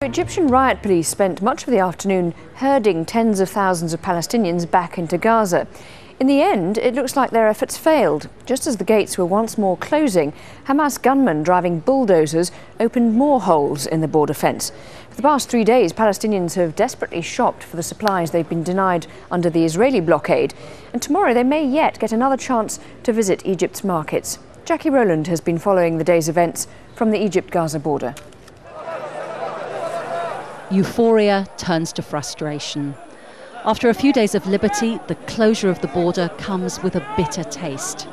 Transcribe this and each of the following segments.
Egyptian riot police spent much of the afternoon herding tens of thousands of Palestinians back into Gaza. In the end, it looks like their efforts failed. Just as the gates were once more closing, Hamas gunmen driving bulldozers opened more holes in the border fence. For the past 3 days, Palestinians have desperately shopped for the supplies they've been denied under the Israeli blockade. And tomorrow they may yet get another chance to visit Egypt's markets. Jacky Rowalnd has been following the day's events from the Egypt-Gaza border. Euphoria turns to frustration. After a few days of liberty, the closure of the border comes with a bitter taste.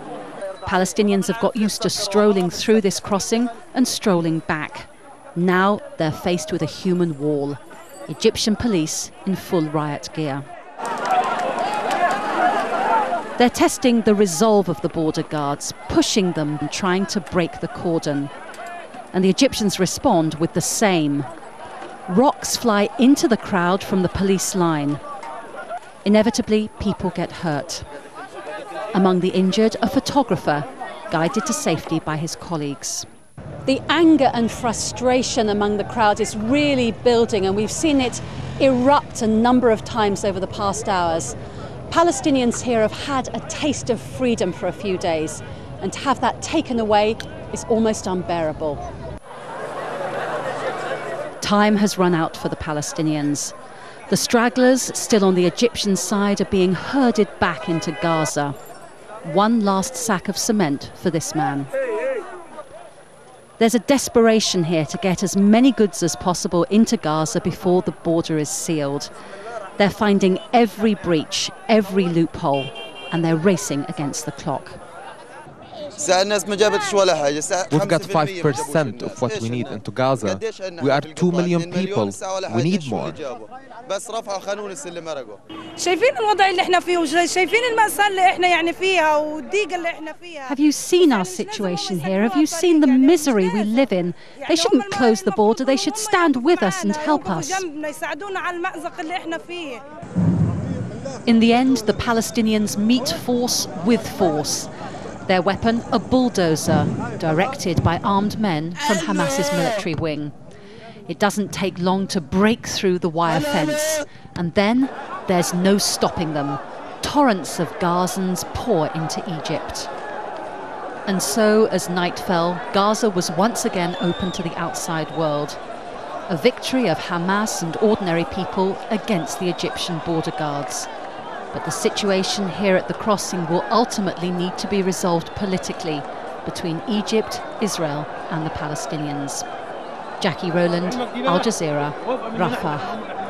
Palestinians have got used to strolling through this crossing and strolling back. Now they're faced with a human wall. Egyptian police in full riot gear. They're testing the resolve of the border guards, pushing them and trying to break the cordon. And the Egyptians respond with the same. Rocks fly into the crowd from the police line. Inevitably, people get hurt. Among the injured, a photographer, guided to safety by his colleagues. The anger and frustration among the crowd is really building, and we've seen it erupt a number of times over the past hours. Palestinians here have had a taste of freedom for a few days, and to have that taken away is almost unbearable. Time has run out for the Palestinians. The stragglers, still on the Egyptian side, are being herded back into Gaza. One last sack of cement for this man. There's a desperation here to get as many goods as possible into Gaza before the border is sealed. They're finding every breach, every loophole, and they're racing against the clock. We've got 5% of what we need into Gaza. We are 2 million people. We need more. Have you seen our situation here? Have you seen the misery we live in? They shouldn't close the border. They should stand with us and help us. In the end, the Palestinians meet force with force. Their weapon, a bulldozer, directed by armed men from Hamas's military wing. It doesn't take long to break through the wire fence, and then there's no stopping them. Torrents of Gazans pour into Egypt. And so, as night fell, Gaza was once again open to the outside world. A victory of Hamas and ordinary people against the Egyptian border guards. But the situation here at the crossing will ultimately need to be resolved politically between Egypt, Israel and the Palestinians. Jacky Rowalnd, Al Jazeera, Rafah.